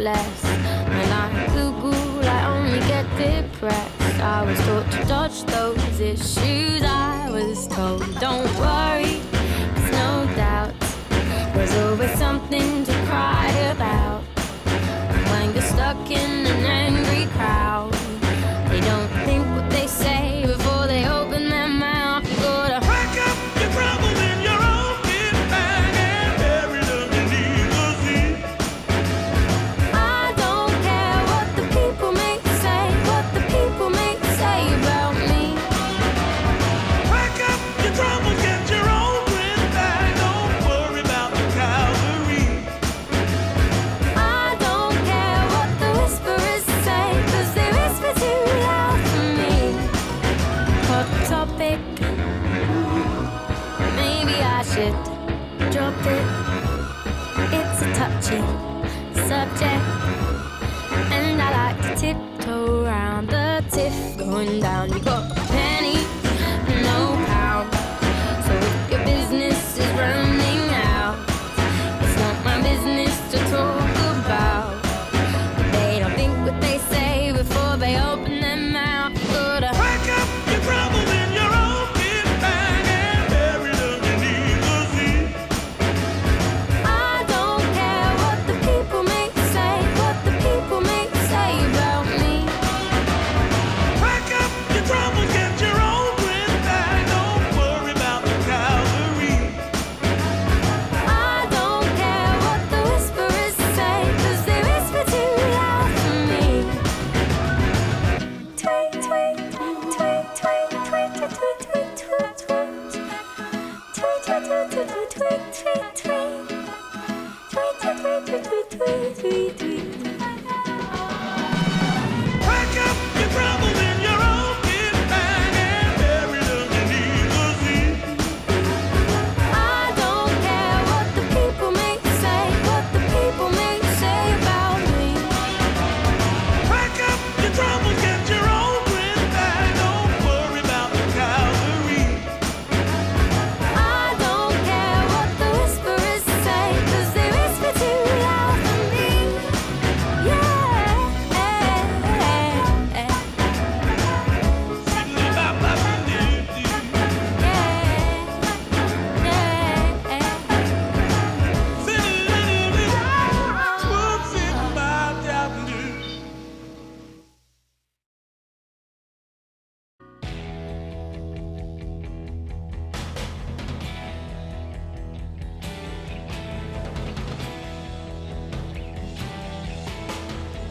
less. When I'm Google, I only get depressed. I was taught to dodge those issues. I was told, don't worry, there's no doubt. There's always something to cry about. When you're stuck in an angry crowd, they don't think what they say before they open their mouth. You gotta pack up your troubles in your own kit bag and bury them beneath the sea. I don't care what the people may say, what the people may say about me. Pack up your troubles, get your own grip bag. Don't worry about the cavalry. I don't care what the whisperers say, 'cause they whisper too loud for me. Hot topic, maybe I should drop it. It's a touchy subject, and I like to tiptoe around the tiff going down. You got a penny, no pound. So if your business is running out, it's not my business to talk about. They don't think what they say before they open their mouth. You gotta pack up your troubles in your own kit bag and bury them beneath the sea. I don't care what the people may say, what the people may say about me. Pack up your troubles, get your own grip bag. Don't worry about the cavalry. I don't care what the whisperers say, 'cause they whisper too loud for me. Tweet, tweet, tweet, tweet, tweet, tweet, tweet, tweet, tweet, tweet. Tweet, tweet, tweet, tweet, tweet, tweet, tweet, tweet. Tweet, tweet, tweet, tweet, tweet, tweet, tweet, tweet. Pack up your troubles in your own kit bag and bury them beneath the sea. I don't care what the people may say, what the people may say about me. Pack up your troubles, get your own grip bag. Don't worry about the cavalry. I don't care what the whisperers say, 'cause they whisper too loud for me. Yeah.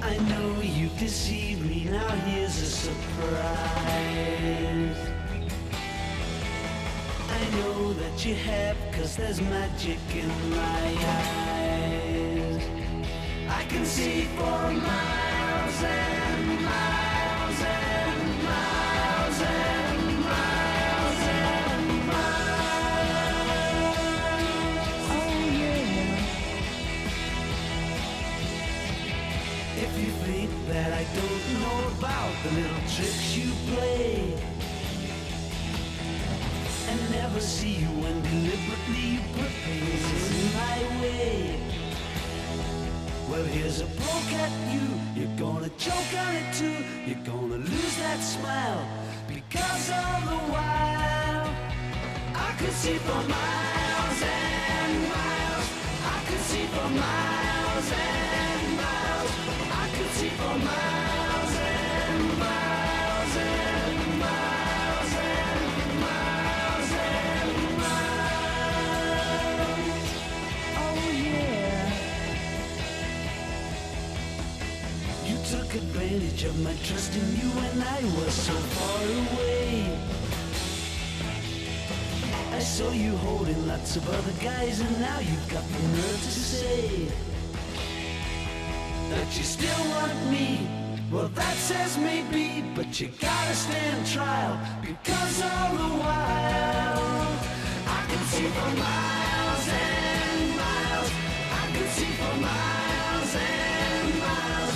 I know you've deceived me, now here's a surprise. I know that you have, 'cause there's magic in my eyes. I can see for miles and miles and miles and miles and miles. Oh yeah. If you think that I don't know about the little tricks you play, and never see you when deliberately you put things in my way, well, here's a poke at you. You're gonna choke on it too. You're gonna lose that smile because all the while I could see for miles and miles. I could see for miles and miles. I could see for miles and miles and miles and miles and miles. Oh yeah. You took advantage of my trust in you when I was so far away. I saw you holding lots of other guys, and now you've got the nerve to say that you still want me. Well, that says maybe, but you gotta stand trial, because all the while I can see for miles and miles. I can see for miles and miles.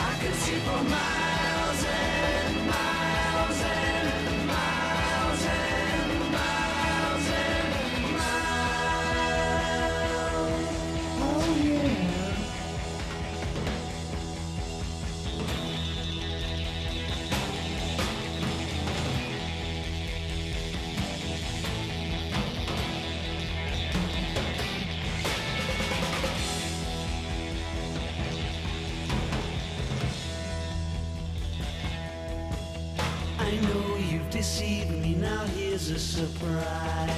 I can see for miles and miles and miles and miles and miles. Oh yeah. surprise.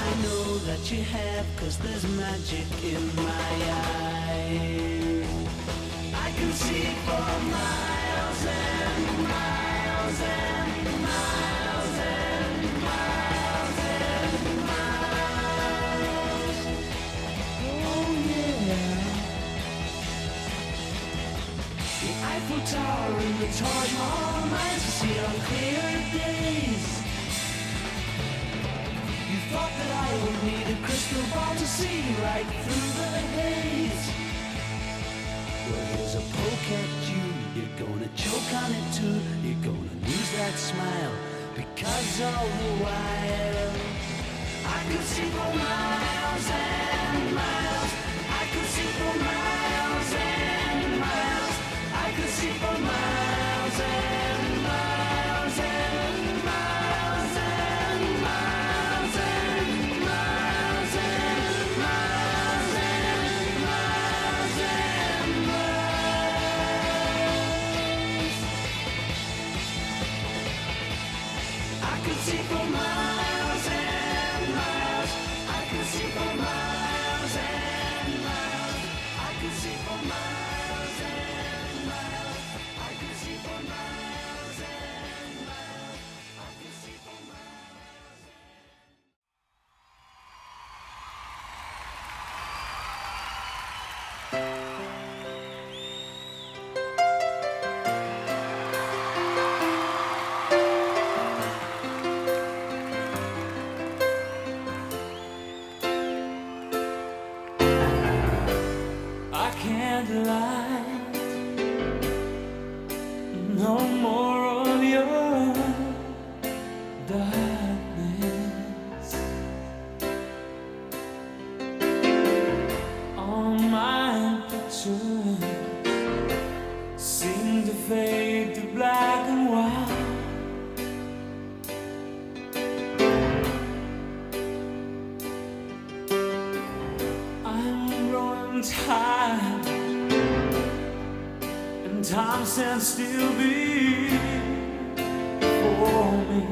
I know that you have, 'cause there's magic in my eyes. I can see for miles and miles and miles and miles and miles. Oh yeah. The Eiffel Tower and the Taj Mahal nights I see on clear days. You thought that I would need a crystal ball to see right through the haze. Well, here's a poke at you. You're gonna choke on it too. You're gonna lose that smile, because all the while I could see for miles and miles. I could see for miles and miles. I could see for miles and miles and miles and miles and miles and miles and miles and miles. I could see for miles and miles. I could see for miles and miles. I could see for miles and miles. I could see for miles and miles. I could see for miles. I can't lie. No more of your darkness. All my pictures seem to fade to black and white. I'm growing tired, and time stands still before me.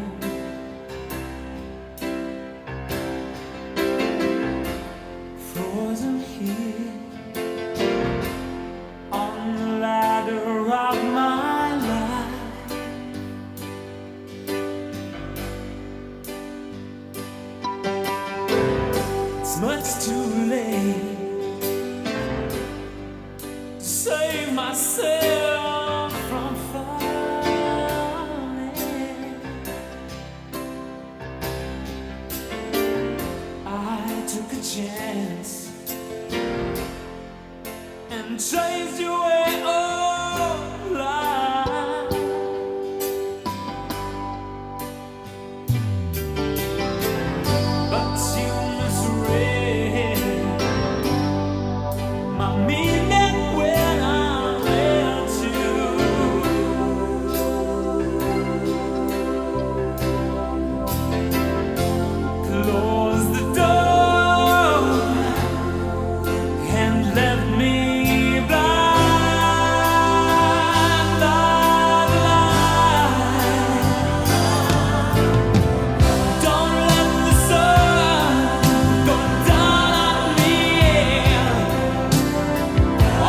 Frozen here on the ladder of my life. It's much too late to save myself from falling. I took a chance and chased you away all life. But you misread my meaning when I met you. Close the door and left me blind by the light. Don't let the sun go down on me.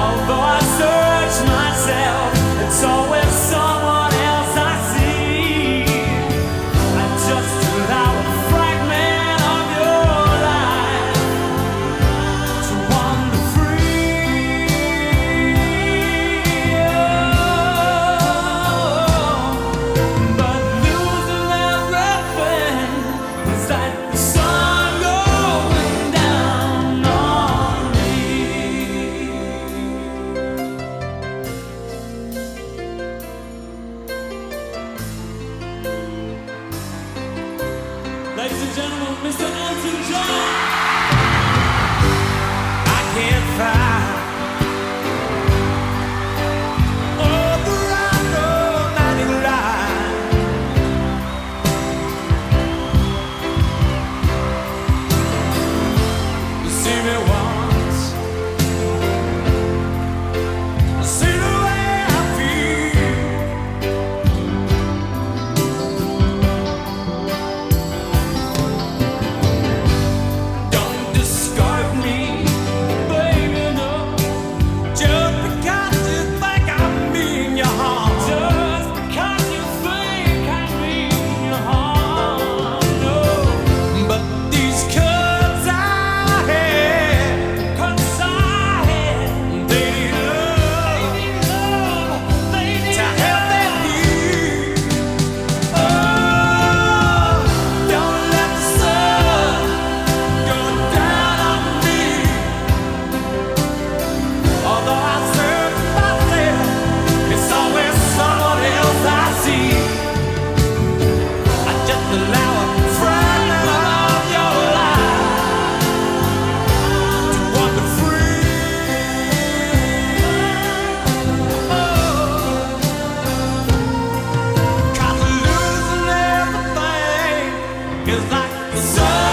Although I search myself, it's always someone else I see. I just allow a fragment of your life to wander free. But losing everything is like the sun going down on me. Ladies and gentlemen, Mr. Elton John. I can't find all the right romantic line. You see me once, see the way I feel. now a fragment of your life to wander free. Oh, 'cause losing everything is like the sun.